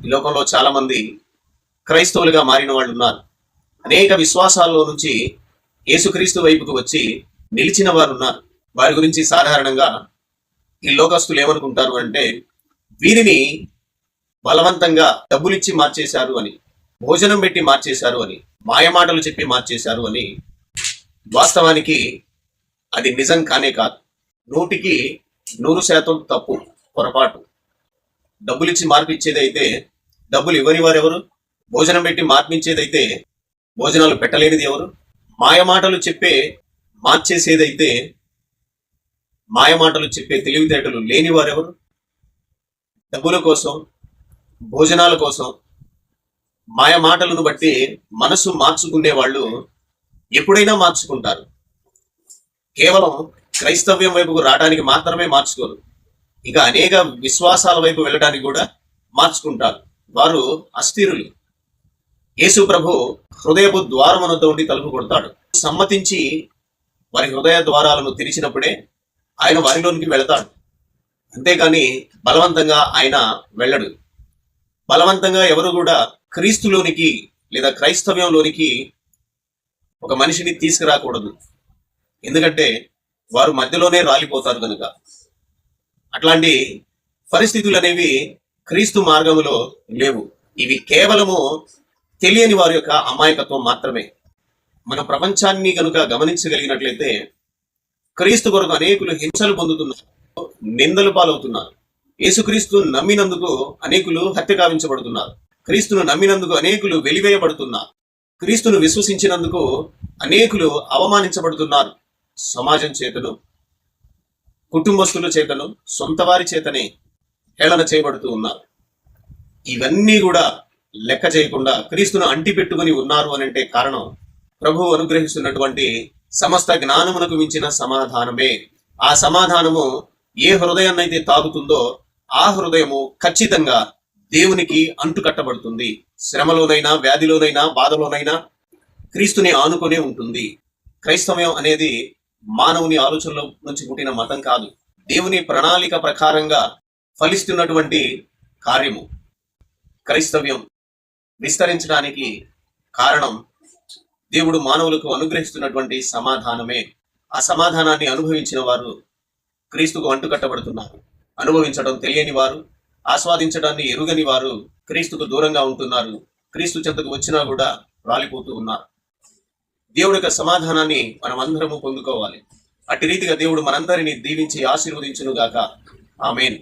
ఈ లోకంలో చాలా మంది క్రైస్తవులుగా మారిన వాళ్ళు ఉన్నారు. అనేక విశ్వాసాల్లో నుంచి యేసుక్రీస్తు వైపుకు వచ్చి నిలిచిన వారు ఉన్నారు. వారి గురించి సాధారణంగా ఈ లోకస్తులు ఏమనుకుంటారు అంటే, వీరిని బలవంతంగా డబ్బులిచ్చి మార్చేశారు అని, భోజనం పెట్టి మార్చేశారు అని, మాయమాటలు చెప్పి మార్చేశారు అని. వాస్తవానికి అది నిజం కానే కాదు. 100% తప్పు, పొరపాటు. డబ్బులిచ్చి మార్పిచ్చేదైతే డబ్బులు ఇవ్వని వారెవరు? భోజనం పెట్టి మార్పించేదైతే భోజనాలు పెట్టలేనిది ఎవరు? మాయమాటలు చెప్పే మార్చేసేదైతే మాయమాటలు చెప్పే తెలివితేటలు లేని వారెవరు? డబ్బుల కోసం, భోజనాల కోసం మాయమాటలను బట్టి మనసు మార్చుకునే వాళ్ళు ఎప్పుడైనా మార్చుకుంటారు. కేవలం క్రైస్తవ్యం వైపుకు రావడానికి మాత్రమే మార్చుకోరు, ఇక అనేక విశ్వాసాల వైపు వెళ్ళడానికి కూడా మార్చుకుంటారు. వారు అస్థిరులు. యేసు ప్రభు హృదయపు ద్వారమునతో ఉండి తలుపు కొడతాడు. సమ్మతించి వారి హృదయ ద్వారాలను తెరిచినప్పుడే ఆయన వారిలోనికి వెళతాడు. అంతేకాని బలవంతంగా ఆయన వెళ్ళడు. బలవంతంగా ఎవరు కూడా క్రీస్తులోనికి లేదా క్రైస్తవ్యంలోనికి ఒక మనిషిని తీసుకురాకూడదు. ఎందుకంటే వారు మధ్యలోనే రాలిపోతారు కనుక. అట్లాంటి పరిస్థితులు అనేవి క్రీస్తు మార్గములో లేవు. ఇవి కేవలము తెలియని వారి యొక్క అమాయకత్వం మాత్రమే. మన ప్రపంచాన్ని కనుక గమనించగలిగినట్లయితే క్రీస్తు కొరకు అనేకులు హింసలు పొందుతున్నారు, నిందలు పాలవుతున్నారు. యేసుక్రీస్తు నమ్మినందుకు అనేకులు హత్య గావించబడుతున్నారు. క్రీస్తును నమ్మినందుకు అనేకులు వెలివేయబడుతున్నారు. క్రీస్తును విశ్వసించినందుకు అనేకులు అవమానించబడుతున్నారు. సమాజం చేతను, కుటుంబస్తుల చేతను, సొంత వారి చేతనే హేళన చేయబడుతూ ఉన్నారు. ఇవన్నీ కూడా లెక్క చేయకుండా క్రీస్తును అంటిపెట్టుకుని ఉన్నారు అని అంటే కారణం ప్రభువు అనుగ్రహిస్తున్నటువంటి సమస్త జ్ఞానమునకు మించిన సమాధానమే. ఆ సమాధానము ఏ హృదయాన్నైతే తాగుతుందో ఆ హృదయము ఖచ్చితంగా దేవునికి అంటుకట్టబడుతుంది. శ్రమలోనైనా, వ్యాధిలోనైనా, బాధలోనైనా క్రీస్తుని ఆనుకునే ఉంటుంది. క్రైస్తవ్యం అనేది మానవుని ఆలోచనల నుంచి పుట్టిన మతం కాదు, దేవుని ప్రణాళిక ప్రకారంగా ఫలిస్తున్నటువంటి కార్యము. క్రైస్తవ్యం విస్తరించడానికి కారణం దేవుడు మానవులకు అనుగ్రహిస్తున్నటువంటి సమాధానమే. ఆ సమాధానాన్ని అనుభవించిన వారు క్రీస్తుకు అంటుకట్టబడుతున్నారు. అనుభవించడం తెలియని వారు, ఆస్వాదించడాన్ని ఎరుగని వారు క్రీస్తుకు దూరంగా ఉంటున్నారు. క్రీస్తు చెంతకు వచ్చినా కూడా రాలిపోతూ ఉన్నారు. దేవుడి యొక్క సమాధానాన్ని మనం అందరము పొందుకోవాలి. అట్టి రీతిగా దేవుడు మనందరినీ దీవించి ఆశీర్వదించును గాక. ఆమేన్.